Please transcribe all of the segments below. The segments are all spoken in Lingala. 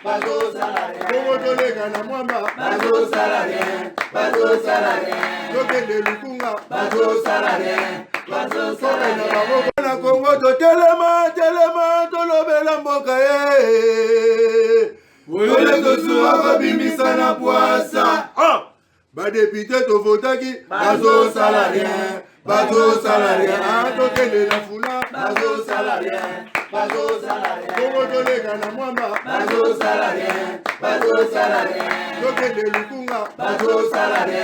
bazo salarié. Bongo tolega na mwamba, bazo salarié, bazo salarié. Tokende lukunga, bazo salarié, bazo salarié. Na baboko na Kongo to telema, telema, tolobela mboka ye. Oyole tosuwa babimisa na poasa. Ba député to votaki, bazo salarié, bazo salarié. Tokende na funa, bazo salarié, bazo salarié. Bongo tolega na mwamba, bazo salarié, bazo salarié. Tokende lukunga, bazo salarié,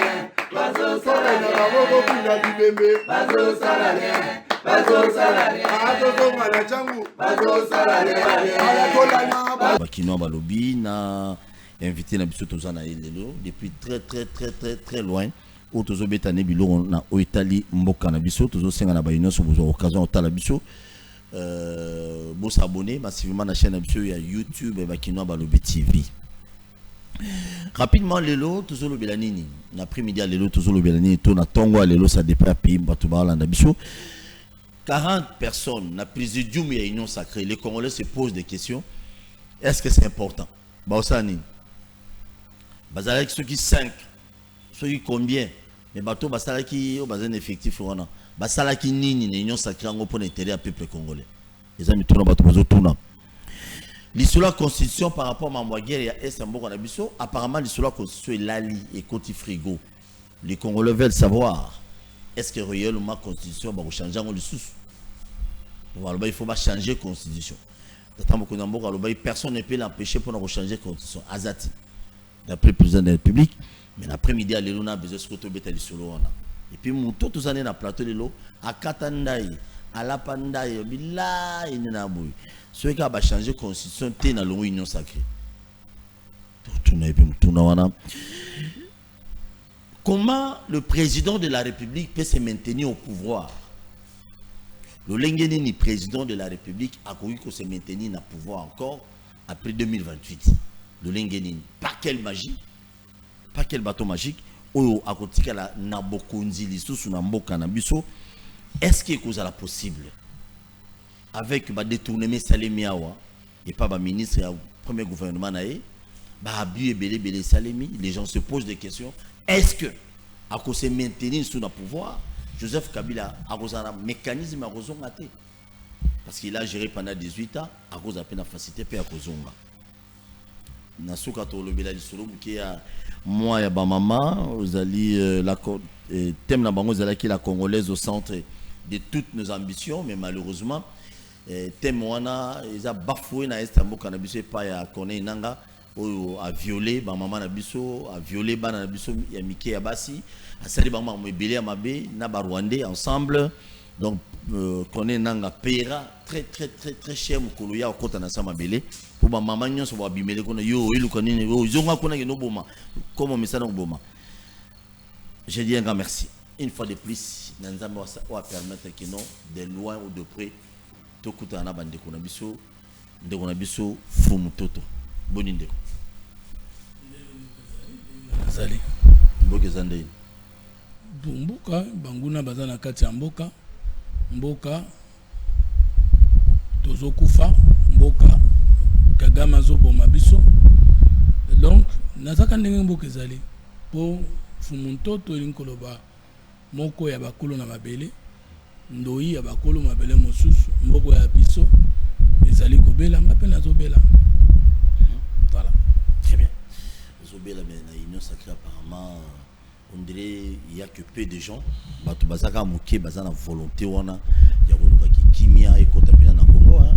bazo salarié. Na baboko kuna bibembe, bazo salarié, bazo salarié. Toto mala changu, bazo salarié. Ala kolana bakino balobi na invité na biso tozana elelo depuis très loin où tozo betane bilo na Italie mboka na biso tozo senga na bayino so bozo occasion otala biso bo s'abonner massivement na chaîne na biso ya YouTube et bakino balobi TV. Rapidement lelo tozo lobela nini na après-midi lelo tozo lobela nini to na tongo lelo ça dépend pays bato ba na biso 40 personnes na présidium ya union sacrée. Les Congolais se posent des questions. Est-ce que c'est important? Baosani. Bazalek ceux qui 5, ceux qui combien? Mais bateau basala qui au bazin effectif wana. Basala qui nini na union sacrée ngo pour l'intérêt du peuple congolais. Les amis tourna bateau bazo tourna. L'histoire de la constitution par rapport à Mamouaguer et Est Mboka na biso, apparemment l'histoire de la constitution est lali et côté frigo. Les Congolais veulent savoir est-ce que réellement la constitution va changer en dessous? Il faut pas changer la constitution. Personne ne peut l'empêcher pour changer la constitution. Azati. D'après le président de la République, mais l'après-midi, il y a besoin de se faire. Et puis, tous les années, dans le plateau de l'eau, à Katandaï, à la Pandaï, là, il y a un bout. Ceux qui ont changé la constitution, c'est dans l'union sacrée. Comment le président de la République peut se maintenir au pouvoir? Le Lengenini, président de la République, a cru que se maintenir au pouvoir encore après 2028. Le Lengenini, par quelle magie, par quel bateau magique, ou à côté de la Nabokonzi, l'issue na mboka na biso, est-ce que c'est la possible avec le détournement Salemi Awa et pas le ministre et le premier gouvernement naé, abus et belé Salemi, les gens se posent des questions. Est-ce que, à cause de maintenir sous le pouvoir, Joseph Kabila a un mécanisme à raison raté? Parce qu'il a géré pendant 18 ans, à cause de la peine facilité, puis à cause de Nasuka Tolobela Lisolo, qui a moi et ma maman, vous allez la thème na bango qui la congolaise au centre de toutes nos ambitions, mais malheureusement, thème wana ils a bafoué na Istanbul cannabis et pas à connaître nanga. A violé ba maman na biso, a violé ba na biso ya Mike Abasi, a sali ba maman mobile ya mabe na ba Rwandais ensemble. Donc connaît nanga pera très cher mukolo ya okota na sama belé pour ba maman nyonso ba bimele kono yo ilu konini yo zonga kona ke no boma comme mesana boma. Je dis un grand merci. Une fois de plus, Nanzambe va permettre que non de loin ou de près to kuta na bande kona biso ndeko na biso fumutoto. Boninde. Zali. Mboka zande. Mboka banguna bazana kati ya mboka. Mboka tozokufa mboka Kagame zoboma biso. Donc nazaka ndenge mboka ezali po fumuntoto linkoloba moko ya bakolo na mabele ndoi ya bakolo mabele mosusu mboko ya biso ezali kobela mape nazobela. Voilà, très bien. Zobela mais la union sacrée apparemment on dirait il y a que peu de gens. Bato bazaka muke bazana volonté wana ya koluka kimia et kota pena na Congo hein.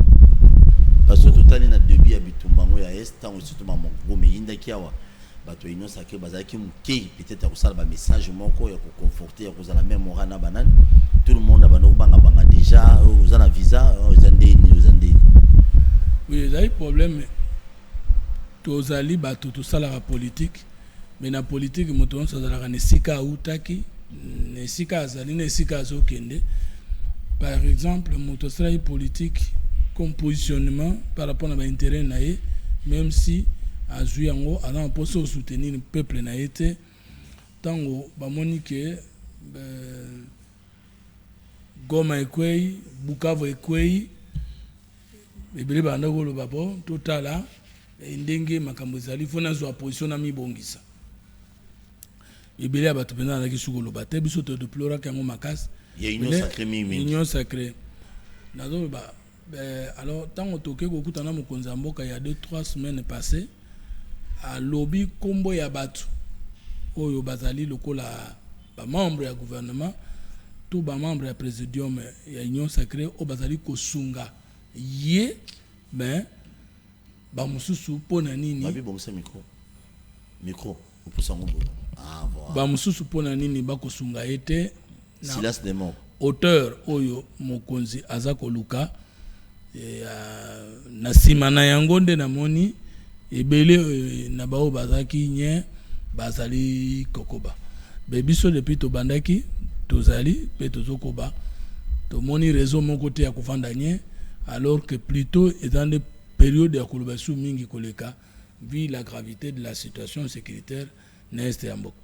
Parce que tout année na début ya bitumbango ya est tant surtout ma mongo mais inda kiawa bato union sacrée bazaki muke peut-être à ça ba message moko ya ko conforter ya ko za la même mora na banane tout le monde a banga déjà aux ana visa aux andeni. Oui, il y a un problème. Tozali bato to sala la politique mais na politique moto ça zala ne sika utaki ne sika azali ne sika azokende. Par exemple moto sala politique comme positionnement par rapport à l'intérêt naé même si azui yango ana poso soutenir le peuple na été tango ba monique Goma ekwei Bukavu ekwei ebele banda ko lo babo totala ndenge makambo ezali fo nazwa position na mibongisa ebele bato pena na kisuko lobate biso to deplora kango makasi il y a une union sacrée union sacrée nazo ba alors tant toke ko kutana mokonzi mboka il y a 2-3 semaines passées à lobby kombo ya bato oyo bazali lokola ba membre ya gouvernement tout ba membre ya présidium ya union sacrée o bazali ko sunga ye ben ba mususu pona nini babi bongisa micro upusa ngombo voilà ba mususu pona nini ba ko sunga ete Silas des morts auteur oyo mokonzi aza koluka na sima na yango nde namoni ebele na bao bazaki nye bazali kokoba bebiso depuis to bandaki tozali pe tozokoba tomoni réseau moko te ya kofanda nye alors que plutôt étant des périodes ya koloba su mingi koleka vu la gravité de la situation sécuritaire na este ya mboka.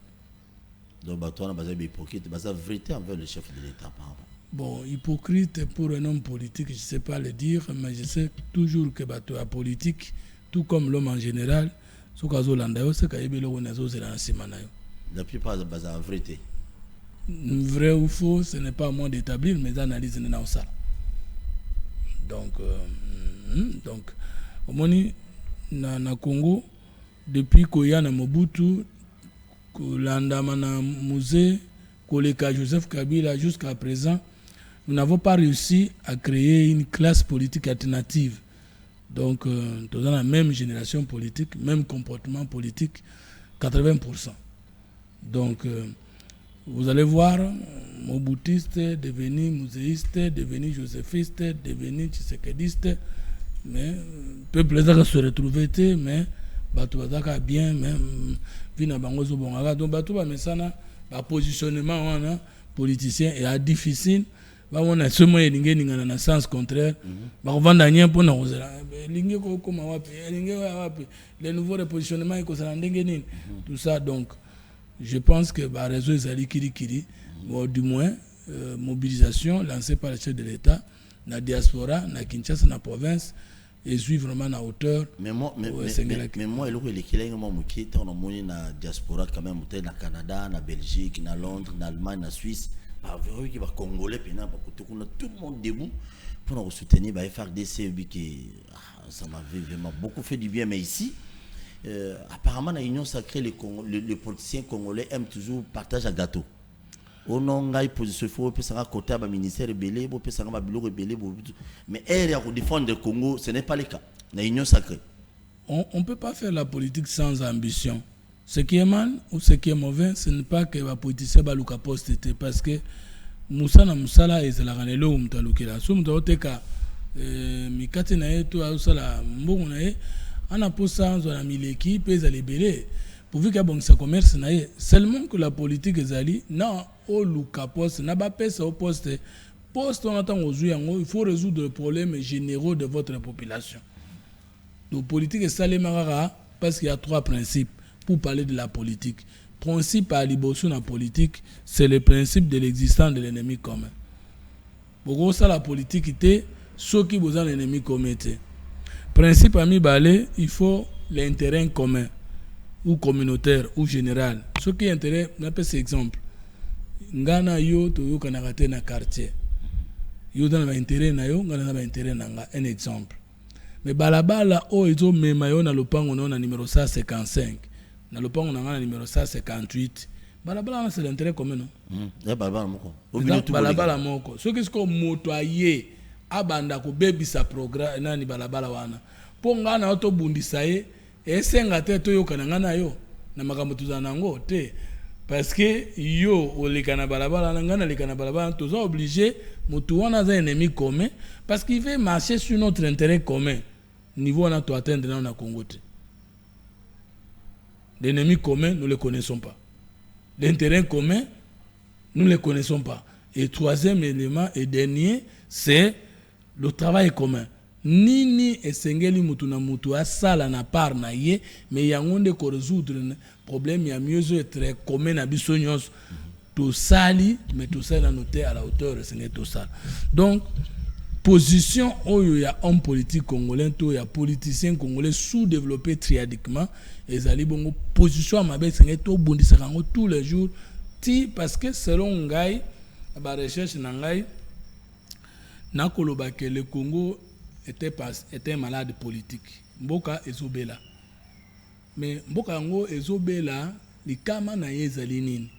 Donc bato wana baza hypocrite baza vérité envers le chef de l'État pardon. Bon, hypocrite pour un homme politique, je ne sais pas le dire, mais je sais toujours que bato ya politique, tout comme l'homme en général, ce kazo landa yo, c'est kaibelo wonazo zela nsima na yo. La plupart baza vérité. Vrai ou faux, ce n'est pas à moi d'établir mes analyses dans ça. Donc au moni na Congo depuis koya na Mobutu kolanda mana musée koleka Joseph Kabila jusqu'à présent, nous n'avons pas réussi à créer une classe politique alternative. Donc, dans la même génération politique, même comportement politique, 80%. Donc, vous allez voir, Mobutiste, devenu muséiste, devenu joséphiste, devenu tshisekediste, mais peuple va se retrouver, mais bato va bien, même vina bangozo bongaga. Donc, bato va mesana, ba positionnement on politicien est difficile. Ba on a seulement ninga na sens contraire. Ba vanda nya pona kozela. Lingi ko koma wapi? Lingi wapi? Les nouveaux repositionnements et kozela ndenge nini. Tout ça donc je pense que ba réseau ezali kiri ou du moins mobilisation lancée par le chef de l'État na diaspora na Kinshasa na province et suivre vraiment à hauteur. Mais moi il est l'équilibre moi qui est en moni na diaspora quand même au na Canada, na Belgique, na Londres, na Allemagne, na Suisse. Bah vrai qui va congolais pena ba tout le monde debout pour nous soutenir ba FRDC qui ça m'avait vraiment beaucoup fait du bien mais ici apparemment la union sacrée les politiciens congolais aiment toujours partage à gâteau. Au nom ngai position faut peut ça côté ba ministère belé bo peut ça ba biloko belé mais elle a défendre le Congo ce n'est pas le cas la union sacrée. On peut pas faire la politique sans ambition. Ce qui est mal ou ce qui est mauvais, ce n'est pas que les politiciens baluka poste parce que Moussa na Moussala et la ranelo mtalukela. So mtoteka mikate na yetu au sala mbongo na ye ana posa nzo na mileki pesa libéré pourvu que bon sa commerce na ye seulement que la politique ezali na o luka poste na ba pesa au poste on attend aux yango il faut résoudre les problèmes généraux de votre population. Donc politique est salé marara parce qu'il y a 3 principes. Pour parler de la politique, principe à libération de la politique, c'est le principe de l'existence de l'ennemi commun. Pour ça, la politique était ceux qui besoin de l'ennemi commun. Principe à mi-balé, il faut l'intérêt commun, ou communautaire, ou général. Ce qui est intérêt, on appelle cet exemple. Ngana yo to yo kanagate na quartier. Yo dans l'intérêt na yo, ngana na intérêt na nga. Un exemple. Mais balabala o ezo mema na lopango na numéro 155. Na lopango na numéro 158. Balabala c'est l'intérêt commun non. Balabala moko. Balabala moko. Ce qui est comme moto aye abanda ko bebisa programme nani balabala wana. Po ngana auto bundisa ye esenga te to yoka na yo na makambo tuzana ngo te parce que yo olekana balabala na ngana lekana balabala toza obligé moto wana za ennemi commun parce qu'il veut marcher sur notre intérêt commun. Niveau on a to atteindre dans na Congo te. L'ennemi commun nous le connaissons pas. L'intérêt commun nous le connaissons pas. Et troisième élément et dernier c'est le travail commun. Nini esengeli mutu na mutu asala na part na ye mais yangonde ko résoudre problème ya mieux être commun na biso nyos to sali mais tout ça na noter à la hauteur c'est tout ça. Donc position où il y a homme politique congolais, il y a politicien congolais sous-développé triadiquement, et ils ont position à ma bête, c'est tous les jours, parce que selon Ngai, la recherche Ngai, nakoloba que le Congo était malade politique. Mboka ezobela. Mais mboka yango ezobela, likama na yezali nini.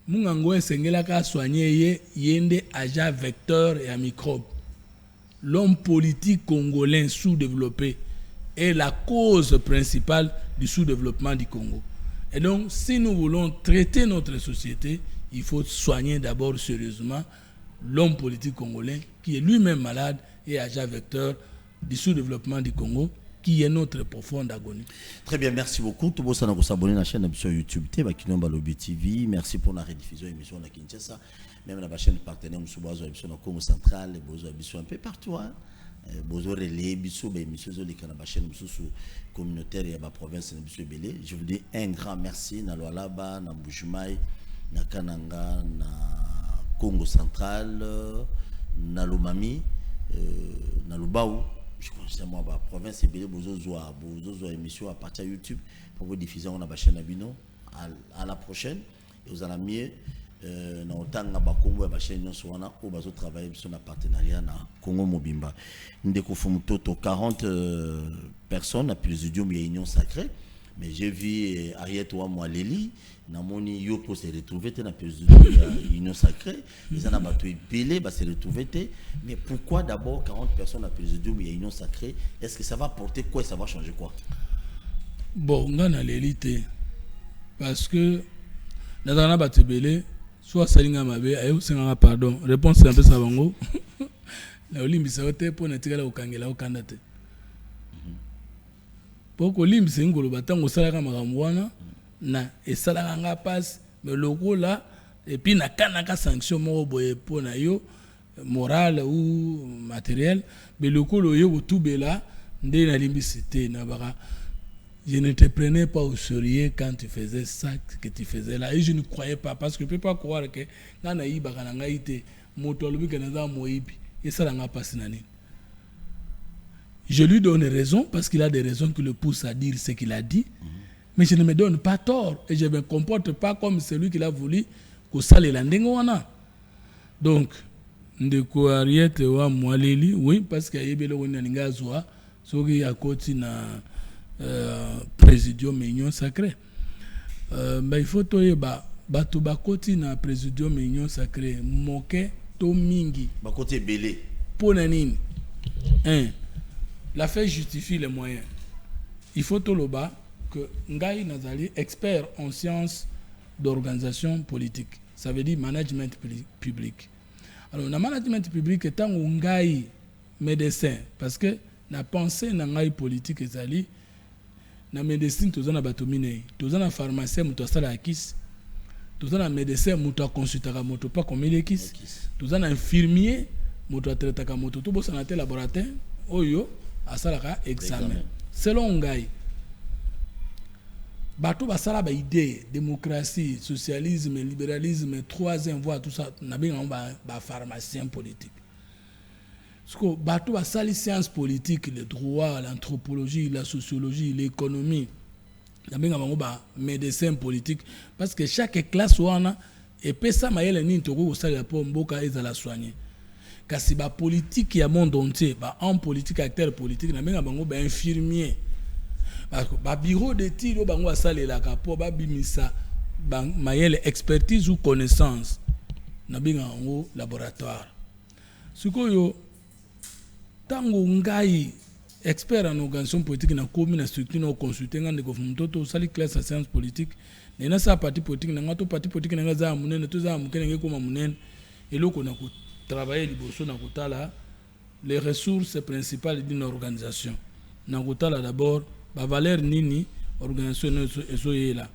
Mungango esengelaka soigner ye yende agent vecteur et à microbe. L'homme politique congolais sous-développé est la cause principale du sous-développement du Congo. Et donc, si nous voulons traiter notre société, il faut soigner d'abord sérieusement l'homme politique congolais qui est lui-même malade et agent vecteur du sous-développement du Congo, qui est notre profonde agonie. Très bien, merci beaucoup. Tout le monde vous abonner à la chaîne sur YouTube, Lobby TV. Merci pour la rediffusion de l'émission de Kinshasa. Même la chaîne partenaire, nous sommes émission de Congo Central, un peu partout. Bozo relais, biso ba émission zo lika na ba chaîne mususu communautaire ya ba province na biso belé. Je vous dis un grand merci na Lualaba, na Mbujimayi, na Kananga, na Congo Central, na Lomami, na Lubaou. Je crois que c'est moi ba province belé bozo zo émission à partir de YouTube pour vous diffuser on a ba chaîne Abino à la prochaine et aux amis na otanga ba Congo ya ba chaîne nyonso wana o bazo travailler sur na partenariat na Congo Mobimba ndeko fumutoto 40 personnes à présidium ya Union Sacrée, mais j'ai vu Ariette wa Mwaleli na moni yo pour se retrouver na présidium ya Union Sacrée, ils en a bato epelé ba se retrouver mais pourquoi d'abord 40 personnes à présidium ya Union Sacrée? Est-ce que ça va porter quoi et ça va changer quoi? Bon, ngana l'élite parce que dans la batebele soit salinga mabe ayo senga pardon réponse un peu ça bango la olimbisa ote po na tikala okangela okanda te poko olimbisa ngolo batango salaka makambo wana na esalaka nga passe mais lokola et puis na kanaka sanction moko boye po na yo morale ou matériel mais lokolo yo botubela nde na limbisi te na baka. Je ne te prenais pas au sérieux quand tu faisais ça que tu faisais là. Et je ne croyais pas. Parce que je ne peux pas croire que quand on a eu je lui donne raison parce qu'il a des raisons qui le poussent à dire ce qu'il a dit. Mais je ne me donne pas tort. Et je ne me comporte pas comme celui qui a voulu que ça les landengwana. Donc, ndeko Ariette wa Mwaleli, oui, parce qu'il y a eu des gens qui ont côté na présidium Union Sacrée. Il faut que bato bakoti na présidium Union Sacrée moke to mingi bakote belé pona nini. La fait justifie les moyens. Il faut to loba que ngai nazali expert en sciences d'organisation politique. Ça veut dire management public. Alors le management public est un ngai médecin parce que la pensée na ngai politique ezali na médecine tozana batomine tozana pharmacien muto asala akis tozana médecin muto akonsultaka moto pa komele kis tozana infirmier muto atretaka moto to bosana te laboratoire oyo asalaka examen selon ngai bato basala ba idée démocratie socialisme libéralisme troisième voie tout ça na benga ba pharmacien politique. Parce que bateau a sali sciences politiques, le droit, l'anthropologie, la sociologie, l'économie. Il y a des médecins politiques. Parce que chaque classe wana et peut ça maïle ni toko sali la po mboka ezala soigner. Kasi ba politique ya monde entier, ba en politique acteur politique na benga bango ba infirmier. Parce que ba bureau d'études bango sali la kapo ba bimisa ba maïle expertise ou connaissance na benga bango laboratoire. Sikoyo tango ngai expert en organisation politique na commune na structure na consulter ngande ko mtoto sali classe à sciences politique na sa parti politique na ngato parti politique na za munene to za mukene ngeko ma munene eloko na ko travailler liboso na kotala les ressources principales d'une organisation na kotala d'abord ba valeur nini organisation ezo yela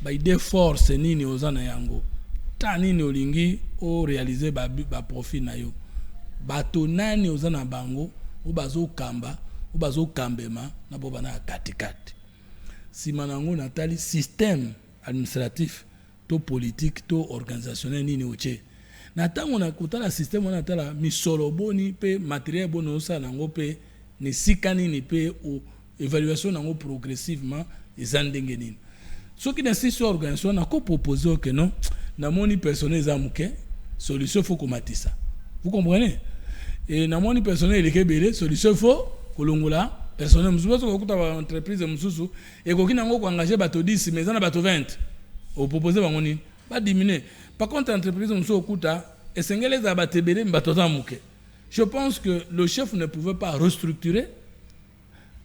ba idée force nini ozana yango ta nini olingi o réaliser ba profit na yo bato nani ozana bango obazo kamba obazo kambema na bobana katikati simanango natali système administratif to politique to organisationnel nini oche na tango na kotala système wana tala misolo boni pe matériel boni osa nango pe ni sikani ni pe o évaluation nango progressivement eza ndenge nini soki na sisi organisation na ko proposer que non na moni personnel za muke solution faut komatisa vous comprenez et na moni personnel ele kebele solution faut kolongola personnel mususu ko kuta ba entreprise mususu et ko kinango ko engager bato 10 mais na bato 20 au proposer bango nini ba diminuer par contre entreprise mususu kuta esengele za batebele bato za muke. Je pense que le chef ne pouvait pas restructurer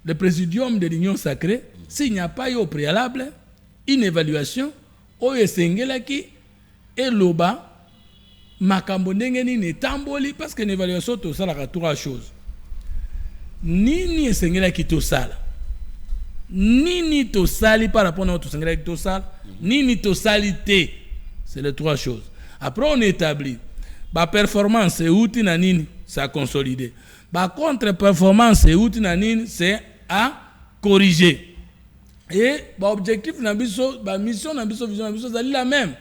le présidium de l'Union sacrée s'il n'y a pas eu au préalable une évaluation au esengelaki et loba makambo ndenge nini tamboli parce que l'évaluation to sala trois choses nini esengelaki to sala nini to sali par rapport à to esengelaki to sala nini to salité c'est les trois choses après on établit ba performance et outil na nini ça consolider ba contre-performance et outil na nini c'est à corriger. Et l'objectif, la mission, la vision c'est la même.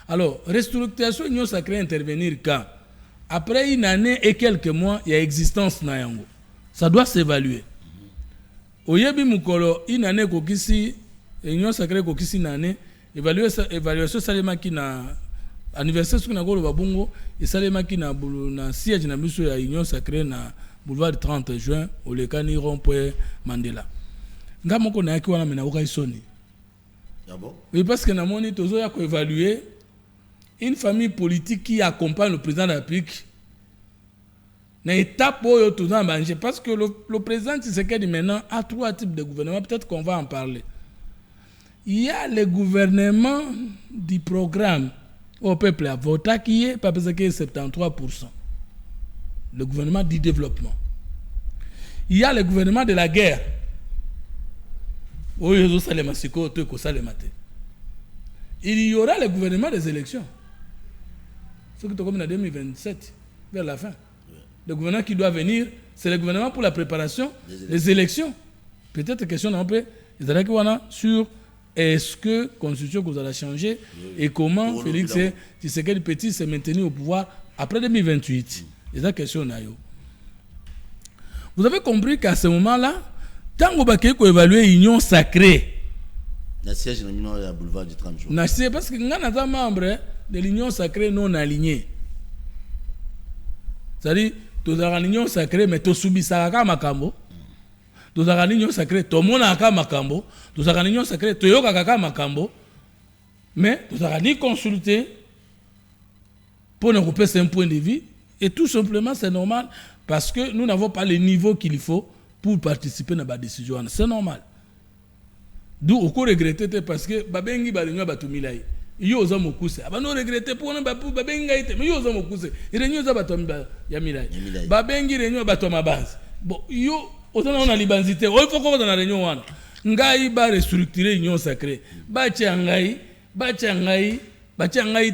Alors, restructuration, nous ça crée intervenir quand après une année et quelques mois, il y a existence na yango. Ça doit s'évaluer. Oyebi mukolo une année kokisi, union sacrée kokisi une année, évaluation salema ki na anniversaire sur na golo babungo, et salema ki na siège na biso ya union sacrée na boulevard 30 juin au lekani rond-point Mandela. Ngamoko na yaki wana mena oka isoni. Ah bon? Oui, parce que na moni tozo ya ko évaluer une famille politique qui accompagne le président de la République. Na étape oyo tozo manger parce que le président Tshisekedi maintenant a trois types de gouvernement, peut-être qu'on va en parler. Il y a le gouvernement du programme au peuple à voter qui est pas parce que 73%. Le gouvernement du développement. Il y a le gouvernement de la guerre. Il y aura le gouvernement des élections. Ce qui est comme en 2027, vers la fin. Le gouvernement qui doit venir, c'est le gouvernement pour la préparation des élections. Peut-être question un peu sur est-ce que la constitution que vous allez changer et comment Félix Tshisekedi Petit s'est maintenu au pouvoir après 2028. C'est la question. Vous avez compris qu'à ce moment-là, tant que vous avez évalué l'union sacrée, le siège de boulevard du 30 jours. Parce que nous sommes membres de l'union sacrée non alignée. C'est-à-dire, nous avons l'union sacrée, mais nous subissons makambo. Nous avons l'union sacrée, tout le monde a makambo. Nous avons l'union sacrée, tout le monde a makambo. Mais nous avons ni consulté pour nous couper un point de vue. Et tout simplement, c'est normal parce que nous n'avons pas le niveau qu'il faut pour participer à la décision. C'est normal. D'où on regrette parce que babengi balinga batumilai. Iyo oza mokuse. Aba no regrette pour na bapu babenga ite. Mais iyo oza mokuse. Irenyo za batomba ya milai. Babengi renyo batoma base. Bon, iyo oza na libanzité. O faut ko na renyo wana. Ngai ba restructurer union sacrée. Ba ngai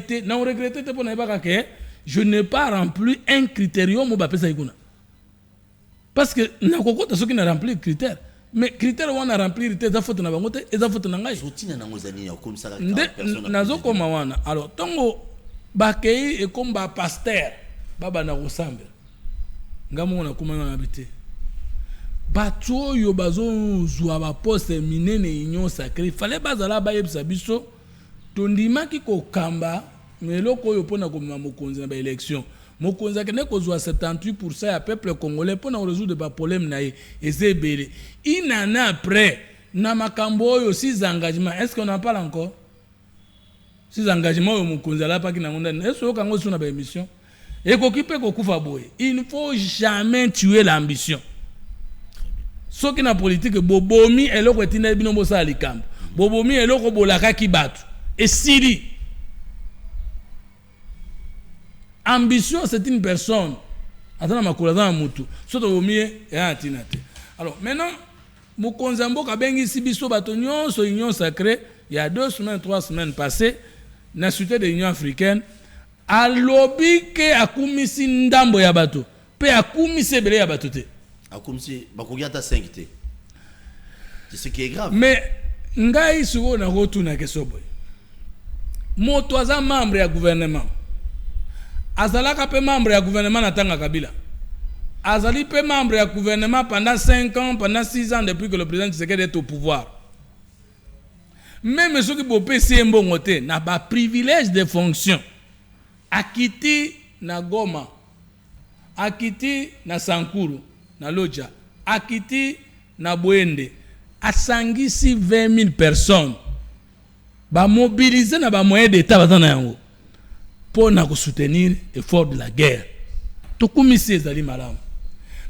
te na on regrette te pour na ba ke je n'ai pas rempli un critérium au Bapesa Iguna. Parce que n'a pas ceux qui n'a rempli le critère. Mais critère on a rempli critère za faute na bangote et za faute na ngai. Sotina na ngozani ya comme ça la personne. Nazo koma wana. Alors tongo bakei et comme ba pasteur baba na kosambe. Ngamo na kuma na habité. Bato yo bazo zwa ba poste minene union sacrée. Fallait bazala ba yebisa biso tondima ki ko kamba. Mais là, quand on a mokonzi na élection, mokonzi akene kozwa 78% ya peuple congolais pour na résoudre des problèmes na ezebele. Une année après, na makambo yo six engagements, est-ce qu'on en parle encore? Six engagements yo mokonzi ala pa ki na ngondani. Est-ce que kango suna ba émission? Et kokipe kokufa boye. Il ne faut jamais tuer l'ambition. Ce qui na politique bobomi eloko etina bino bosa likambo. Bobomi eloko bolaka ki batu. Et siri ambition, c'est une personne. Attends, ma collègue dans mutu. Soto omie et antinate. Alors maintenant, Mokonzambo kabengi sibiso batonyon so union sacrée. Il y a 2 semaines, 3 semaines passées, na suite de l'Union africaine, a lobby ke akumisi ndambo ya bato, pe akumisi bele ya bato te. Akumisi bakogata 5 te. C'est ce qui est grave. Mais ngai suko na rotu na kesoboy. Moto aza membre ya gouvernement. azalaka pe membre ya gouvernement na tanga Kabila. Azali pe membre ya gouvernement pendant 5 ans, pendant 6 ans depuis que le président Tshisekedi est au pouvoir. Même ceux qui ont PC mbongote n'a pas privilège de fonction. Akiti na Goma, akiti na Sankuru, na Loja, akiti na Bwende, asangisi 20 000 personnes. Ba mobiliser na ba moyen d'état batana yango pour na soutenir l'effort de la guerre. Tokumisi ezali malamu.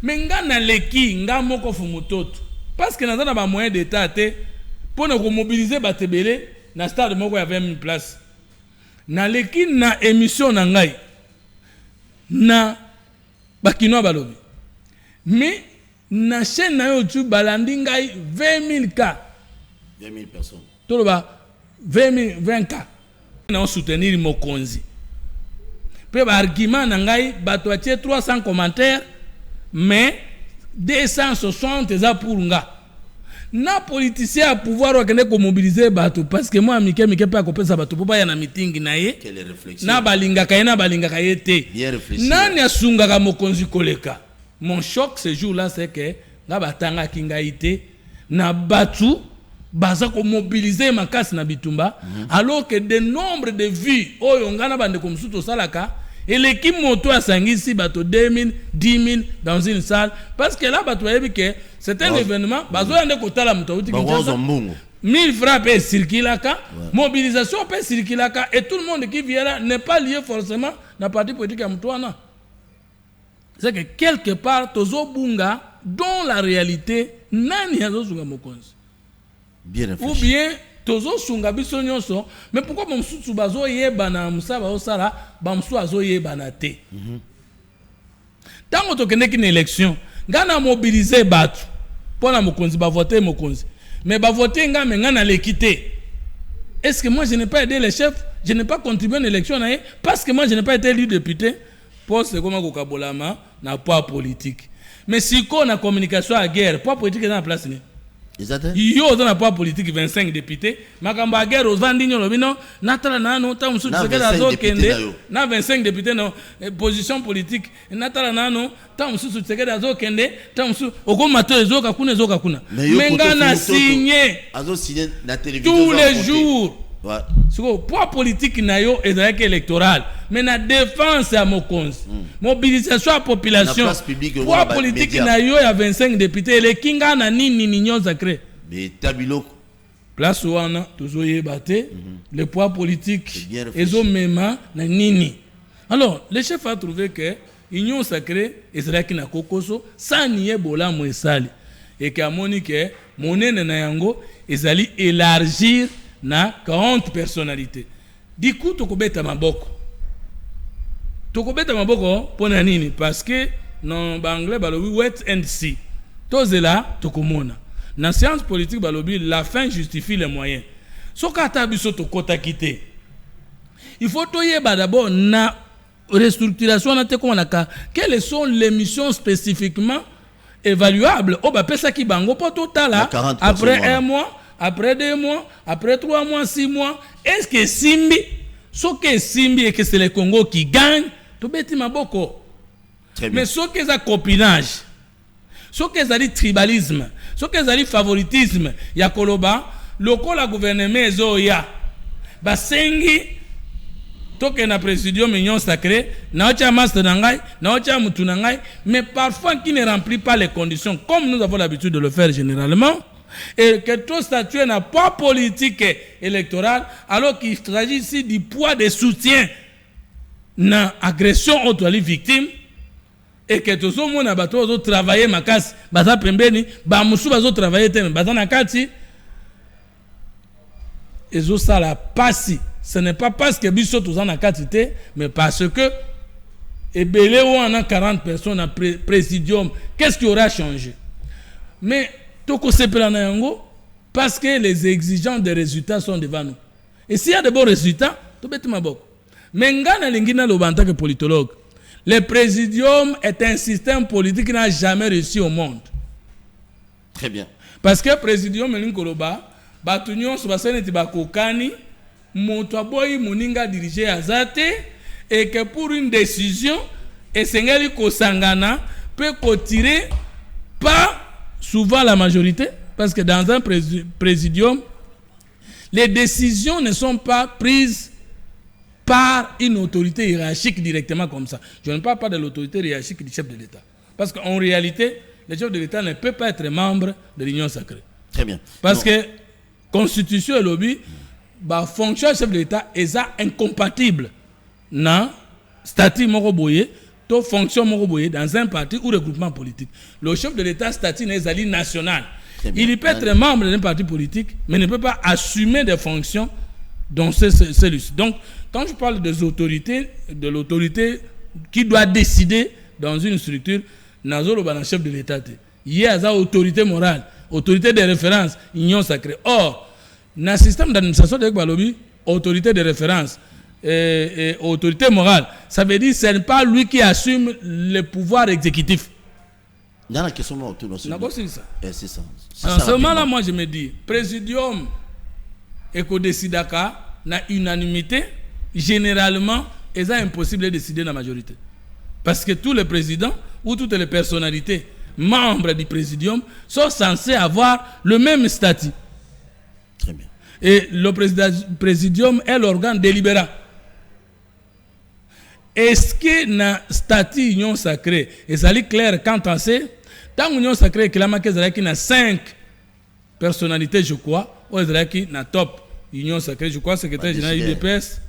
Mais nga na leki nga moko fumutoto parce que na ba moyen d'état te pour na mobiliser batebele na stade moko ya 20 000 places. Na leki na émission na ngai na bakino balobi. Mais na chaîne na YouTube balandi ngai 20 000 cas. 20 000 personnes. Toloba 20 cas. Na soutenir mokonzi. Pe ba argument na ngai bato atie 300 commentaires mais 260 eza pour nga. Na politicien a pouvoir wakende ko mobiliser bato parce que moi mike pa ko pesa bato popa ya na meeting na ye. Quelle réflexion. Na balinga ye te. Bien réfléchi. Nani asunga ka mokonzi koleka. Mon choc ce jour-là c'est que nga batanga kingaite na batu baza ko mobiliser makasi na bitumba alors que de nombre de vies oyo ngana bande ko msuto salaka et l'équipe moto a sangisi bato 2000 10000 dans une salle parce que là bato yebi que c'est un événement bazo yande ko tala muto uti kinshasa 1000 francs peut circuler mobilisation peut circuler et tout le monde qui vient là n'est pas lié forcément na parti politique ya mutwana. C'est que quelque part tozo bunga dans la réalité nani yazo sunga mokonzi. Bien réfléchi. Ou bien tozo sunga biso nyonso mais pourquoi bamsusu bazo yeba na musaba osala bamsu azo yeba na te. Tango tokende ki na élection ngana mobiliser batu pona mokonzi ba voter mokonzi mais ba voter nga mais ngana l'équité. Est-ce que moi je n'ai pas aidé les chefs, je n'ai pas contribué à l'élection na parce que moi je n'ai pas été élu député pour c'est comment ko kabolama na poids politique. Mais si qu'on a communication à guerre, poids politique est dans la place ni. Yo dans la poids politique 25 députés, makamba guerre aux vandinyo lobino, natala nano ta musu tseke dazo kende, na 25 députés non position politique, natala nano ta musu tseke dazo kende, ta musu okomato ezoka kuna ezoka kuna. Menga na signé azo signé na télévision tous les jours. Ouais. Siko poids politique na yo ezalaki électoral mais na défense à mokonzi mobilisation à population poids politique na yo ya 25 députés les kinga na nini nignon sacré mais tabiloko place wana tozo yebate le poids politique ezo mema na nini. Alors le chef a trouvé que union sacrée ezalaki na kokoso sans nier bola mo esali et que amoni que monene na yango ezali élargir na 40 personnalités. Du coup, tokobeta maboko. Tokobeta maboko pona nini parce que dans l'anglais balobi wait and see. Tozela tokomona. Na science politique balobi la fin justifie les moyens. Soka tabiso tokota kité. Il faut toyeba d'abord na restructuration na te konaka quelles sont les missions spécifiquement évaluables au ba pesa ki bango po totala après un mois. Après 2 mois, après 3 mois, 6 mois, est-ce que Simbi, ce que Simbi et que c'est le Congo qui gagne, tout bêti maboko. Mais ce que c'est copinage, ce que c'est tribalisme, ce que c'est favoritisme, ya koloba, loko la gouvernement zoya, basengi, toke na présidium union sacrée, na ocha master nangai, na ocha mutu nangai, mais parfois qui ne remplit pas les conditions, comme nous avons l'habitude de le faire généralement. Et que tout statut n'a pas politique électorale, alors qu'il s'agit ici du poids de soutien dans l'agression aux victimes, et que tout le monde a travaillé ma casse, baza pembeni, bamusu bazo travailler tellement, baza na kati, et ça la passe. Ce n'est pas parce que biso tous en a quantité, mais parce que et belé ou on a 40 personnes à présidium, qu'est-ce qui aura changé? Mais toko sepela na yango parce que les exigences des résultats sont devant nous. Et s'il y a de bons résultats, to beti maboko. Mais ngana lingina lo banta que politologue. Le présidium est un système politique qui n'a jamais réussi au monde. Très bien. Parce que présidium elinkoloba batunyo so basene ti bakokani moto aboyi moninga diriger azate et que pour une décision esengeli kosangana peut tirer pas souvent la majorité, parce que dans un présidium les décisions ne sont pas prises par une autorité hiérarchique directement comme ça. Je ne parle pas de l'autorité hiérarchique du chef de l'État. Parce qu'en réalité, le chef de l'État ne peut pas être membre de l'Union sacrée. Très bien. Parce que Constitution et lobby, fonction du chef de l'État est incompatible dans statut moroboye, to fonction moroboye dans un parti ou regroupement politique. Le chef de l'État statut n'est pas national. Il peut être membre d'un parti politique, mais ne peut pas assumer des fonctions dans celui-ci. Donc, quand je parle des autorités, de l'autorité qui doit décider dans une structure, Nazolo le chef de l'État. Il y a une autorité morale, autorité de référence, union sacrée. Or, dans le système d'administration de Balobi, autorité de référence et autorité morale, ça veut dire que ce n'est pas lui qui assume le pouvoir exécutif. Dans la question c'est ça. C'est ça. En ce moment-là, moi je me dis, présidium et qu'on décide à unanimité, généralement, c'est impossible de décider dans la majorité. Parce que tous les présidents ou toutes les personnalités membres du présidium sont censés avoir le même statut. Très bien. Et le présidium est l'organe délibérant. Est-ce que dans le statut union sacrée, et ça est clair quand on sait, dans l'union sacrée, il y a 5 personnalités, je crois, ou il y a top union sacrée, je crois, secrétaire général du DPS,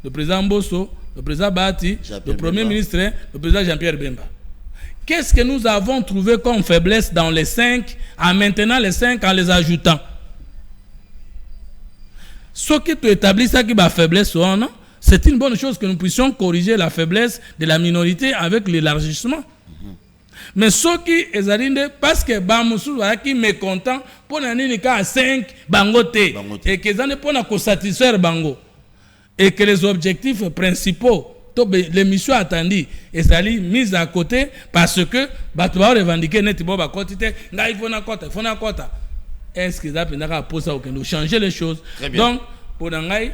le président Bosso, le président Bati, le premier ministre, le président Jean-Pierre Bemba. Qu'est-ce que nous avons trouvé comme faiblesse dans les 5, en maintenant les 5 en les ajoutant? Ce qui tu établis ça qui va faiblesse, c'est une bonne chose que nous puissions corriger la faiblesse de la minorité avec l'élargissement. Mais ce qui est parce que Bamoussou qui mécontent pour n'aller qu'à 5 bangote et que ça ne peut pas satisfaire bango et que les objectifs principaux les missions attendues et ça mis à côté parce que tu vas revendiquer net boba quantité il faut na quota est-ce que ça peut poser ça ou changer les choses. Donc pour n'aille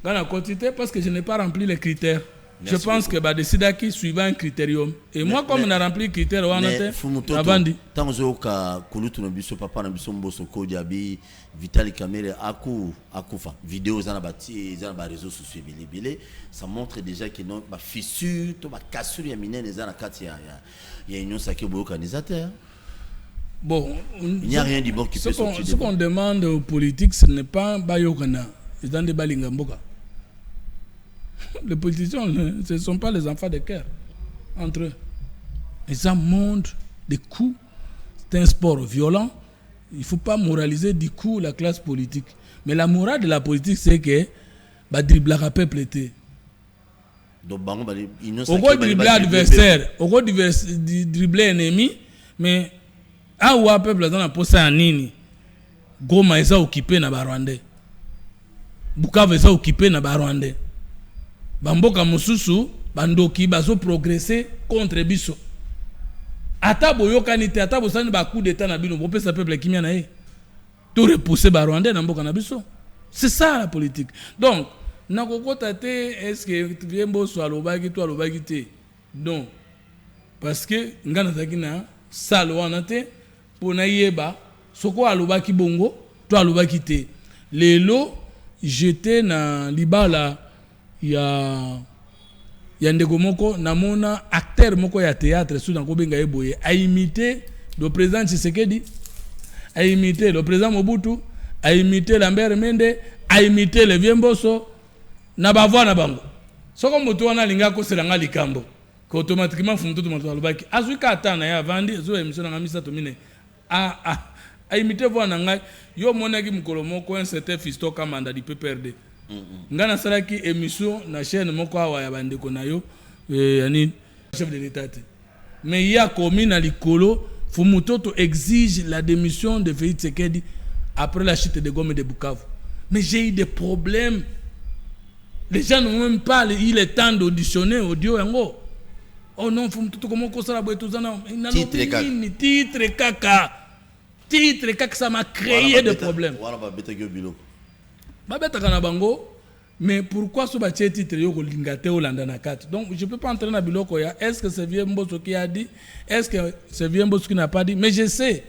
dans la quantité parce que je n'ai pas rempli les critères. Merci je pense beaucoup. Que Décidaki suivant un critérium. Et moi, comme on a rempli le critère, on a dit. Tant que Kouloutou Nabiso, Papa Nabiso Mbosoko, Diaby, Vitali Kamere, Akufa, vidéos dans les réseaux sociaux, ça montre déjà qu'il y a une fissure, une cassure, il y a une union sacrée organisateur. Bon, il n'y a rien du bon qui peut sortir. Ce qu'on demande aux politiques, ce n'est pas Bayokana, c'est dans des Balingamboka. Les politiciens, ce ne sont pas les enfants de cœur entre eux. Ils montrent des coups. C'est un sport violent. Il ne faut pas moraliser du coup la classe politique. Mais la morale de la politique, c'est que dribbler à peuple était. On va dribbler adversaire, on va dribbler ennemi, mais à où un peuple dans la poste à Nini, Goma est occupé na Barwandais, Bukavu est occupé na Barwandais. Bamboka mususu bandoki bazo progresser contre biso ata boyokanite ata bosani ba coup d'état na bino bopesa peuple kimia na ye tout repousser ba Rwandais na mboka na biso. C'est ça la politique. Donc nakokota te est-ce que viembo so alobaki to alobaki te non parce que ngana zakina salo wana te pona yeba soko alobaki bongo to alobaki te lelo j'étais na libala il y a ndeko moko namona acteur moko ya théâtre sous dans benga eboye a imité le président Tshisekedi, a imité le président Mobutu, a imité Lambert Mende, a imité le Viemboso na bavwa na bango soko moto wana linga ko selanga likambo ko automatiquement fumuto to moto alobaki azuka atana ya vandi zo émission na ngamisa to mine a imité voix na ngai yo monaki mukolo moko un certain Fisto Kamanda du PPRD. Ngana salaki émission na chaîne moko awa ya bandeko na yo yani chef de l'État. Mais il y a commis na likolo Fumutoto exige la démission de Félix Tshisekedi après la chute de Goma et de Bukavu. Mais j'ai eu des problèmes. Les gens n'ont même pas eu le temps d'auditionner audio yango. Oh non, Fumutoto comment ko sala boy tozana titre kaka ça m'a créé des problèmes. Babeta kana bango Mais pourquoi ce bâtiment titre yo lingate au landana 4? Donc je peux pas entrer dans biloko ya. Est-ce que c'est vieux Mbosso qui a dit? Est-ce que c'est vieux Mbosso qui n'a pas dit? Mais je sais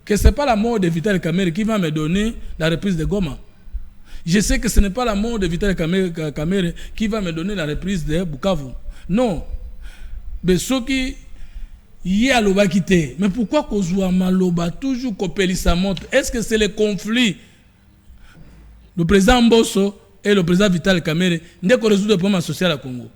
que c'est pas la mort de Vital Kamerhe qui va me donner la reprise de Goma. Je sais que ce n'est pas la mort de Vital Kamerhe qui va me donner la reprise de Bukavu. Non. Mais ce qui y a l'oba quitté. Mais pourquoi Kozua Maloba toujours copéli sa montre? Est-ce que c'est le conflit? Le président Mbosso et le président Vital Kamerhe n'est qu'on résout le problème social à Congo.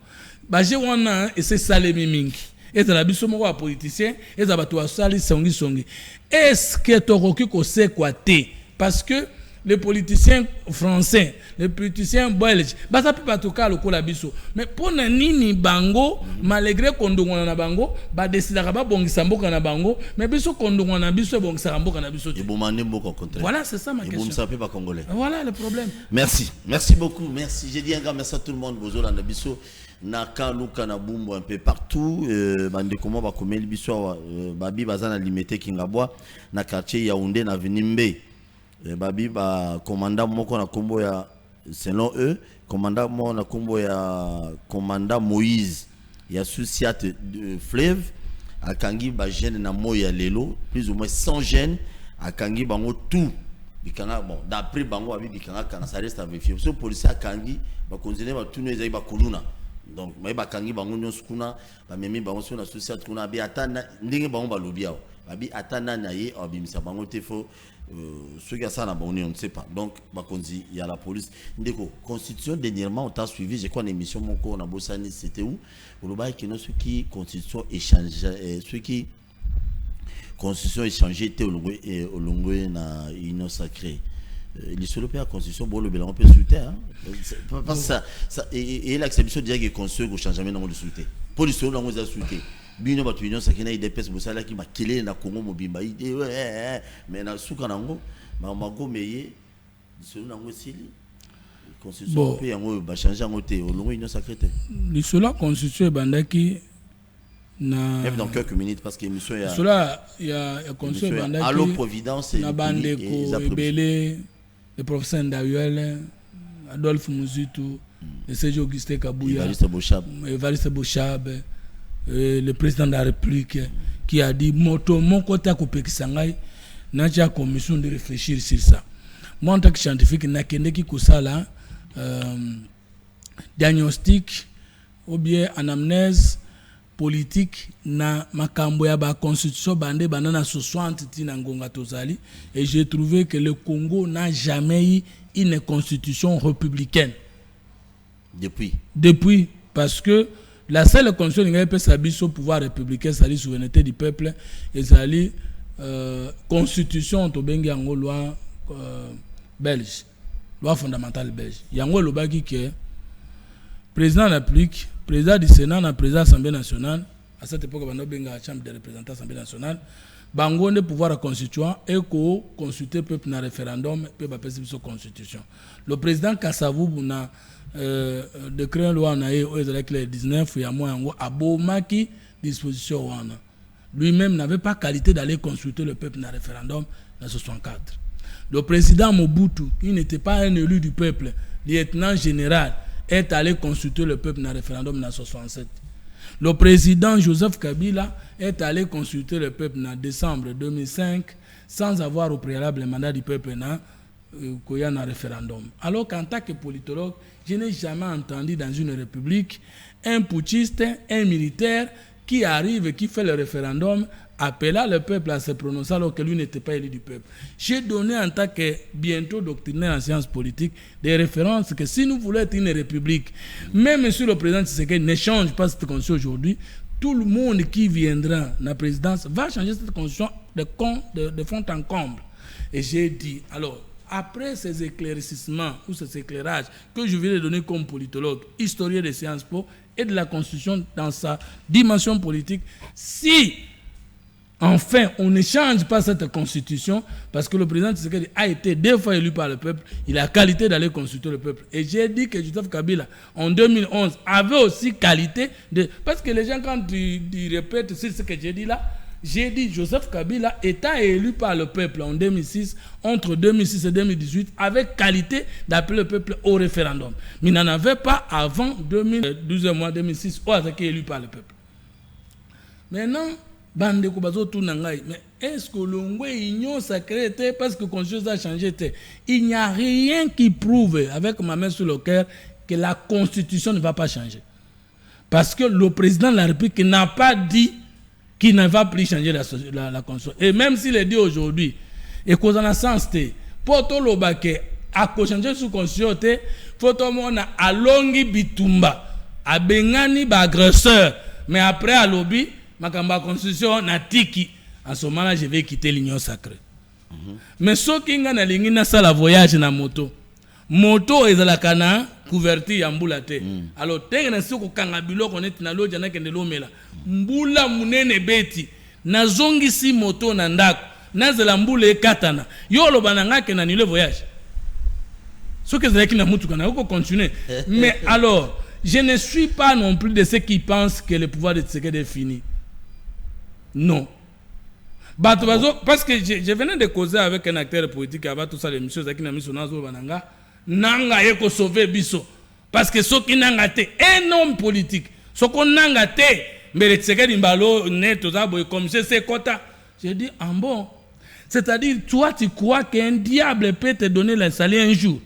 J'ai wana et c'est Salemi Mingi. Et ça la biso moko a politicien et ça bato asali songi. Est-ce que Toroki ko sait quoi té? Parce que les politiciens français, les politiciens belges, bah ça peut pas toquer le coup la biso. Mais pour nini bango, malgré kondongona na bango, bah décider ba bongisa mboka na bango, mais biso kondongona na biso bongisa mboka na biso. Et bon mané mboka contraire. Voilà, c'est ça ma question. Et bon ça peut pas congolais. Voilà le problème. Merci beaucoup, merci. J'ai dit un grand merci à tout le monde. Bozola na biso. Naka luka na bumbo un peu partout bande comment ba komeli biso babi bazana limité kingabwa na quartier Yaoundé na Venimbe babi ba commandant moko na kombo ya selon eux commandant mo na kombo ya commandant Moïse ya Souciat de Fleuve akangi ba jeune na moya lelo plus ou moins 100 jeunes akangi bango tout bikanga bon d'après bango abi bikanga kana ça reste à vérifier ce policier akangi ba continuer ba tourner ezai ba koluna. Donc mais bakangi bango nyonso kuna ba memi bango so na social kuna bi atana ndenge bango ba lobia ba bi atana na ye abimisa bango te fo ceux qui ça na bango on ne sait pas. Donc bakonzi il y a la police ndeko constitution dernièrement on t'a suivi je crois une émission mon ko na bosani c'était où le bail qui ceux qui constitution échange ceux qui constitution échangé était au longo na union sacrée. Il se le fait à constitution bon le bilan peut souter pas ça et l'acceptation dirait que constitution au changement dans le souter police on a souter bino ba union ça qui na IDPS bosala qui ma kélé na Congo mobimba idée mais na suka nango mago meye selon nango sili constitution peut yango ba changer en côté au long union sacrée li cela constitution bandaki na même dans quelques minutes parce que émission ya cela il y a constitution bandaki allo providence na bandeko ebele le professeur Ndayuel, Adolphe Muzitu, le Serge Augustin Kabouya, Evariste Bochab, le président de la République qui a dit mon côté à couper Kisangai, n'a pas commission de réfléchir sur ça. Moi en tant que scientifique, n'a qu'un qui kusala diagnostic ou bien anamnèse politique na makambo ya ba constitution bande banana 60 tina ngonga tozali et j'ai trouvé que le Congo n'a jamais eu une constitution républicaine depuis parce que la seule constitution qui peut s'habiller au pouvoir républicain c'est la souveraineté du peuple et c'est la constitution to bengi yango loi belge loi fondamentale belge yango lobaki que président de la République, président du Sénat, le président de l'Assemblée nationale, à cette époque, on a la Chambre des représentants de l'Assemblée nationale, bango de pouvoir constituant et consulter le peuple dans le référendum, le peuple appelle sa constitution. Le président Kassavou, on a décret une loi avec le 19, il y a moins à Bomaki, disposition. Lui-même n'avait pas qualité d'aller consulter le peuple dans le référendum en 64. Le président Mobutu, qui n'était pas un élu du peuple, lieutenant général, est allé consulter le peuple dans le référendum en 1967. Le président Joseph Kabila est allé consulter le peuple en décembre 2005 sans avoir au préalable le mandat du peuple dans le référendum. Alors qu'en tant que politologue, je n'ai jamais entendu dans une république un putschiste, un militaire qui arrive et qui fait le référendum appelant le peuple à se prononcer alors que lui n'était pas élu du peuple. J'ai donné en tant que bientôt doctrinaire en sciences politiques des références que si nous voulons être une république, même monsieur le président Tshisekedi ne change pas cette constitution aujourd'hui, tout le monde qui viendra dans la présidence va changer cette constitution de fond en comble. Et j'ai dit, alors, après ces éclaircissements ou ces éclairages que je vais donner comme politologue, historien des sciences po et de la constitution dans sa dimension politique, si enfin, on ne change pas cette constitution parce que le président Tshisekedi a été 2 fois élu par le peuple. Il a qualité d'aller consulter le peuple. Et j'ai dit que Joseph Kabila, en 2011, avait aussi qualité de... Parce que les gens, quand ils répètent sur ce que j'ai dit là, J'ai dit Joseph Kabila étant élu par le peuple en 2006, entre 2006 et 2018, avec qualité d'appeler le peuple au référendum. Mais il n'en avait pas avant 2012 mois 2006, où il élu par le peuple. Maintenant, bande de tout mais est-ce que l'on union sacrée parce que la constitution a changé? Il n'y a rien qui prouve, avec ma main sur le cœur, que la constitution ne va pas changer. Parce que le président de la République n'a pas dit qu'il ne va plus changer la constitution. Et même s'il est dit aujourd'hui, et qu'on a sens, pour tout le baquet, à changer sous constitution, il faut que l'on a alongi bitumba, à bengani agresseur, mais après à lobby, ma constitution n'a tiki. En ce moment-là, je vais quitter l'union sacrée. Mais ceux qui ont la voyage na moto, moto est la cana couverture ya mbula te. Alors tenge na soko kanga biloko neti na loja na kende lomela. Mbula munene beti na zongi si moto na ndako na zela mbula ekatana. Yo lo bananga ke na nile voyage. Ce que c'est qui na mutu kana ko continuer. Mais alors, je ne suis pas non plus de ceux qui pensent que le pouvoir de Tshisekedi est fini. Non. Parce que je venais de causer avec un acteur politique avant tout ça, l'émission qui n'a mis son nom bananga. Nanga eko sauver biso parce que ceux qui n'ont été un homme politique ceux qui n'ont été mais le Tshisekedi mbalo net comme c'est quota. J'ai dit en bon, c'est-à-dire toi tu crois qu'un diable peut te donner le salaire un jour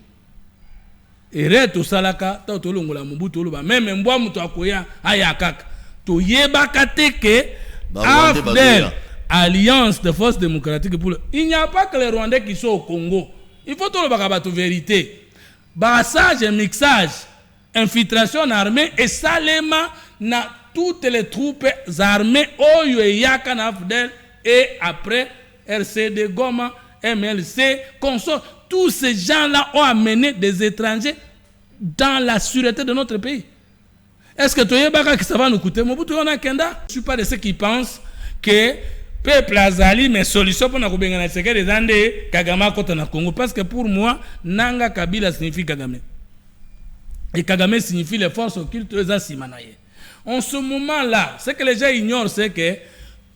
et reto salaka ta tolongola Mobutu oloba même mbwa muto akoya ayakaka to yebaka te que alliance de forces démocratiques pour il n'y a pas que les Rwandais qui sont au Congo. Il faut tout le bagage vérité. Brassage, mixage, infiltration armée et salema na toutes les troupes armées Oyo et Yaka na Afdel et après RCD Goma, MLC, consort. Tous ces gens-là ont amené des étrangers dans la sûreté de notre pays. Est-ce que tu es baka que ça va nous coûter? Mobutu on a kenda. Je suis pas de ceux qui pensent que peuple azali mais solution pour na kubengana Tshisekedi zande Kagame kota na Congo parce que pour moi Nanga Kabila signifie Kagame et Kagame signifie les forces occultes za simanaye. En ce moment-là, ce que les gens ignorent c'est que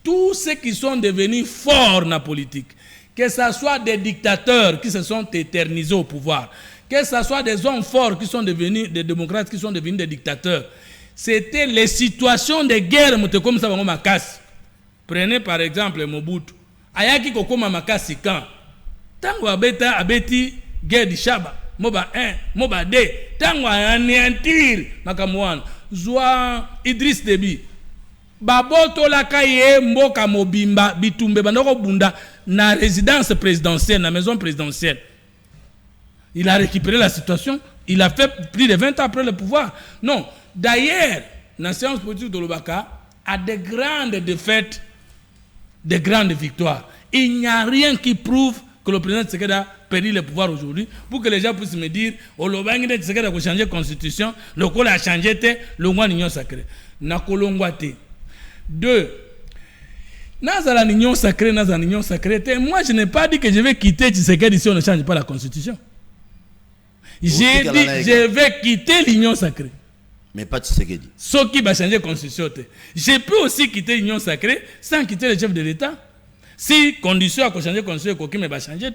tous ceux qui sont devenus forts dans la politique, que ce soit des dictateurs qui se sont éternisés au pouvoir, que ce soit des hommes forts qui sont devenus des démocrates qui sont devenus des dictateurs, c'était les situations de guerre comme ça ma casse. Prenez par exemple Mobutu. Ayaki kokoma makasi quand tango abeti guerre du Shaba, Moba 1, Moba 2, tango anéantir makamwana. Zwa Idriss Déby. Baboto la kaye mboka mobimba bitumbe bandoko bunda na résidence présidentielle, na maison présidentielle. Il a récupéré la situation, il a fait plus de 20 ans après le pouvoir. Non, d'ailleurs, la séance politique de Lobaka a des grandes défaites, des grandes victoires. Il n'y a rien qui prouve que le président Tshisekedi a perdu le pouvoir aujourd'hui pour que les gens puissent me dire oh le bangi de Tshisekedi a changé la constitution, le col a changé le roi l'union sacrée. Na kolongwate. Deux. Dans la union sacrée, moi je n'ai pas dit que je vais quitter Tshisekedi si on ne change pas la constitution. J'ai dit je vais quitter l'union sacrée. Mais pas Tshisekedi. Ce qui va changer la constitution. Je peux aussi quitter l'union sacrée sans quitter le chef de l'État. Si condition à changer la constitution, mais va changer.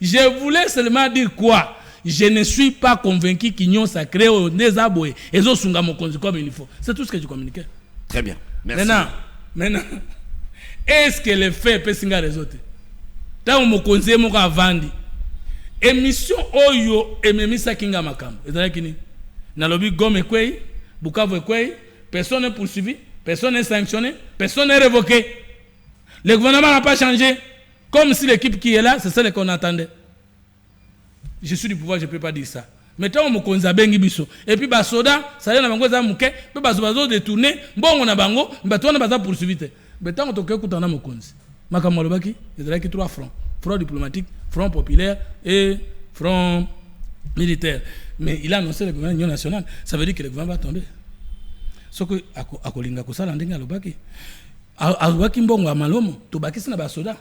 Je voulais seulement dire quoi? Je ne suis pas convaincu qu'union sacrée ou des aboués et autres sont mon comme il faut. C'est tout ce que je communiquais. Très bien. Merci. Maintenant, est-ce que les faits peuvent signer les autres? Tant mon conseil mon avandi. Émission Oyo et Memisa Kinga Makam. C'est-à-dire na lobby Gome Kwei, Bukavu Kwei, personne n'est poursuivi, personne n'est sanctionné, personne n'est révoqué. Le gouvernement n'a pas changé. Comme si l'équipe qui est là, c'est celle qu'on attendait. Je suis du pouvoir, je ne peux pas dire ça. Maintenant, on me konza bengi biso. Et puis, basoda, ça y est, on a bango mouke, puis baso détourné, bon, on a bango, mais toi, on a poursuivi. Maintenant, on te écoute, on a mon konzi. Makamolobaki, il y a trois fronts. Front diplomatique, front populaire et front militaire. Mais il a annoncé le gouvernement de l'Union nationale. Ça veut dire que le gouvernement va tomber. Ce que Akolinga Kosala Ndenga Lobaki. Alobaki mbongo a malomo, tobaki sina basoda.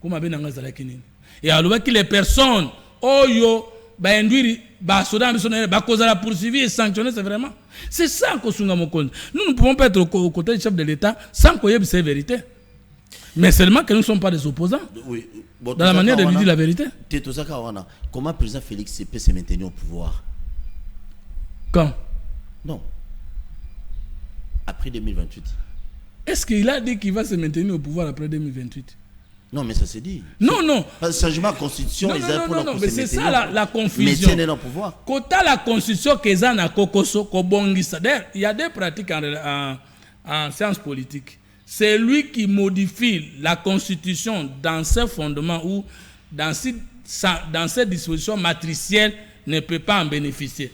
Kuma benanga zalaki nini. Et alobaki les personnes oyo ba induire basoda missionnaire ba cause la poursuivre et sanctionner c'est vraiment. C'est ça que Sunga Mokonzi. Nous ne pouvons pas être aux côtés du chef de l'État sans qu'on y ait cette vérité. Mais seulement que nous ne sommes pas des opposants. Oui. Bon, dans la manière de lui dire la vérité. Comment le président Félix peut se maintenir au pouvoir? Quand? Non. Après 2028. Est-ce qu'il a dit qu'il va se maintenir au pouvoir après 2028? Non, mais ça s'est dit. Non, non. Le changement de constitution, non, mais c'est ça la confusion. Mais au pouvoir. Quand tu as la constitution qui est en Kokoso, il y a des pratiques en sciences politiques. C'est lui qui modifie la constitution dans ses fondements ou dans ses dispositions matricielles ne peut pas en bénéficier.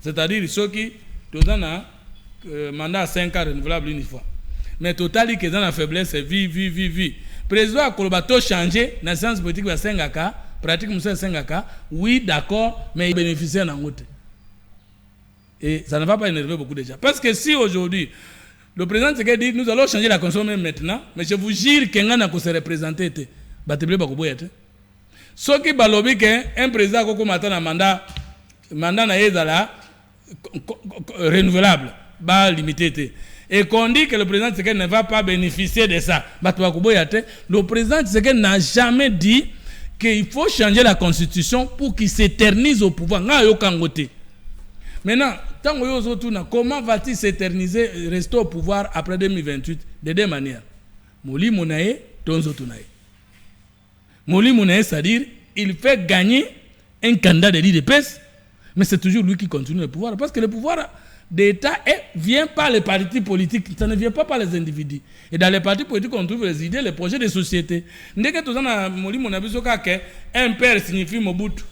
C'est-à-dire ceux qui ont un mandat à 5 ans renouvelable une fois. Mais total, qui est dans la faiblesse, c'est vie. Président a Kolobato changé dans la science politique de 5 ans, pratique Moussa 5 ans, oui, d'accord, mais il bénéficie en route. Et ça ne va pas énerver beaucoup de gens. Parce que si aujourd'hui, le président Tshisekedi dit nous allons changer la constitution même maintenant, mais je vous jure qu'un gars se représenter, ce qui balobi qu'un président a commencé un mandat renouvelable, limité. Et qu'on dit que le président Tshisekedi ne va pas bénéficier de ça. Le président Tshisekedi n'a jamais dit qu'il faut changer la constitution pour qu'il s'éternise au pouvoir. Maintenant, comment va-t-il s'éterniser, rester au pouvoir après 2028? De deux manières. Moli Mounaye, Tonzo Tounaye. Moli Mounaye, c'est-à-dire, il fait gagner un candidat de l'IDPS, mais c'est toujours lui qui continue le pouvoir. Parce que le pouvoir d'État vient par les partis politiques, ça ne vient pas par les individus. Et dans les partis politiques, on trouve les idées, les projets de société. Dès que tout ça, un père signifie Mobutu,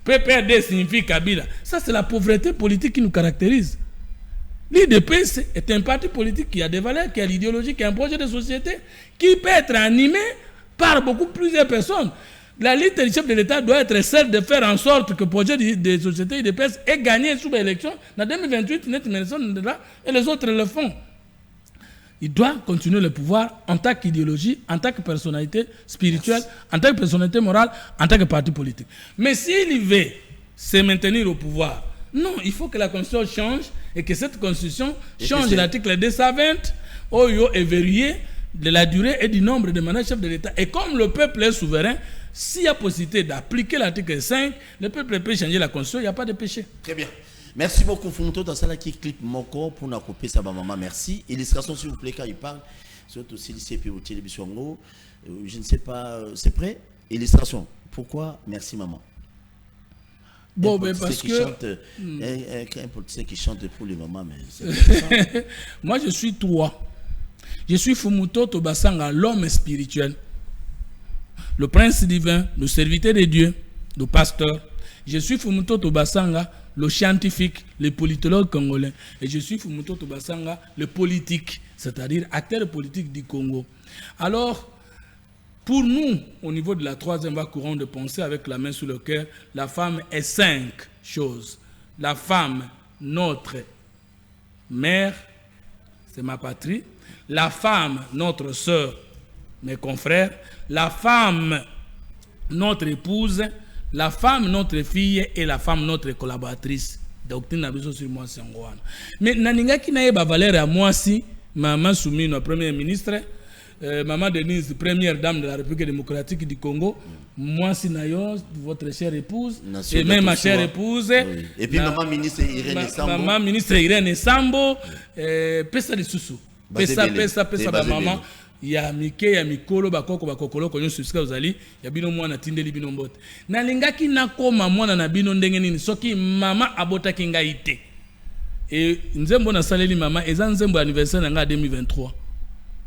PPRD signifie Kabila. Ça, c'est la pauvreté politique qui nous caractérise. L'IDPS est un parti politique qui a des valeurs, qui a l'idéologie, qui a un projet de société, qui peut être animé par plusieurs personnes. La lutte du chef de l'État doit être celle de faire en sorte que le projet de société IDPS ait gagné sous l'élection. En 2028, et les autres le font. Il doit continuer le pouvoir en tant qu'idéologie, en tant que personnalité spirituelle, en tant que personnalité morale, en tant que parti politique. Mais s'il veut se maintenir au pouvoir, non, il faut que la constitution change et que cette constitution change l'article 220 Oyo est verrouillé de la durée et du nombre de mandats chefs de l'État. Et comme le peuple est souverain, s'il y a possibilité d'appliquer l'article 5, le peuple peut changer la constitution, il n'y a pas de péché. Très bien. Merci beaucoup, Fumuto. Dans ça, qui clip mon corps pour nous couper ça, maman. Merci. Illustration, s'il vous plaît, quand il parle, surtout s'il s'est puis au télévision, je ne sais pas, c'est prêt? Illustration. Pourquoi? Merci, maman. Bon, ben parce que. Un politicien qui chante pour les mamans, mais. Moi, je suis toi. Je suis Fumuto Tobasanga, l'homme spirituel, le prince divin, le serviteur de Dieu, le pasteur. Je suis Fumuto Tobasanga, le scientifique, le politologue congolais. Et je suis Fumuto Tobasanga, le politique, c'est-à-dire acteur politique du Congo. Alors, pour nous, au niveau de la troisième vague courant de pensée, avec la main sur le cœur, la femme est 5 choses. La femme, notre mère, c'est ma patrie. La femme, notre sœur, mes confrères. La femme, notre épouse. La femme, notre fille. Et la femme, notre collaboratrice. Doctrine Nabiso sur moi, c'est Ngouana. Mais Naninga qui n'a pas valeur à moi si maman Soumi, notre première ministre, maman Denise, première dame de la République démocratique du Congo, moi si Nayo, votre chère épouse, et même ma chère épouse. Oui. Et puis maman ministre Irène Sambo. Maman ministre Irène Sambo, Pesa de Soussou. Pesa, maman. Ya mike ya mikolo bakokolo konyo susika uzali ya bino mwana tindeli bino mbote nalingaki nakoma mwana na bino ndenge nini soki mama abotaki ngai te et nzembo na saleli mama eza nzembo anniversaire nga 2023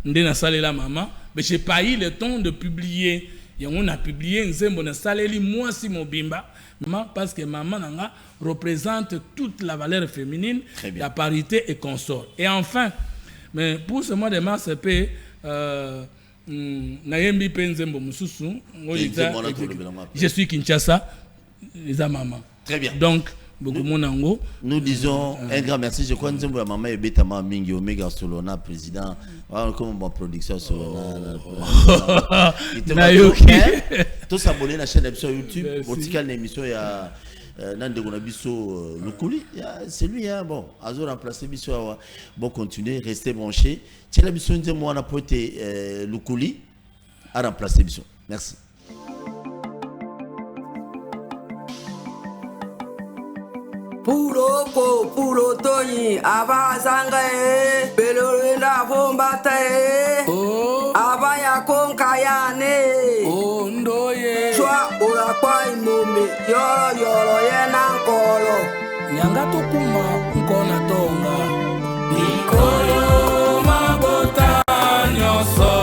nde na salela mama mais j'ai pas eu le temps de publier et on a publié nzembo na saleli moi si mobimba maman parce que maman nanga représente toute la valeur féminine, la parité et consort. Et enfin, mais pour ce mois de mars c'est je suis Kinshasa, les maman. Très bien. Donc, beaucoup monango. Nous disons un grand merci. Je crois que nous avons maman et Betama Mingi Omega Solona président. Comme ma production Solona. Tous abonnés à la chaîne sur YouTube. Vertical l'émission Nande Gonabiso Lukuli, c'est lui, hein, bon, Azo remplacé Bisso, bon, continuez, restez branchés. Tiens, la Bisso, moi, on a poté Lukuli à remplacer Bisso. Merci. Pulo Tony, Ava Sangae, Belorina Vombatae, Ava Yakonkayane, Ndoye, Chua Urakwai Mumi, Yoro Yenankolo, Nyangato Kuma, Nkona Tonga, Nikolo Mabota Nyoso.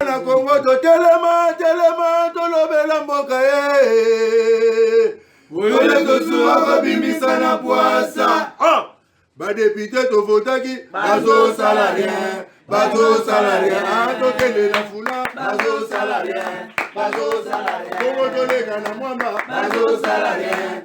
Na Congo to telema tolobela mboka Ole to suwa bimisa na poasa ba député to votaki bazo salarien to kende na fula bazo salarien Congo to lega na mwamba bazo salarien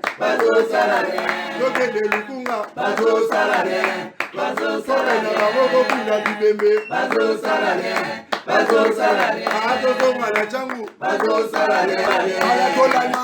to kende lukunga bazo salarien na baboko kuna bibembe bazo salarien Ato to mala changu bazo salarien ala kolana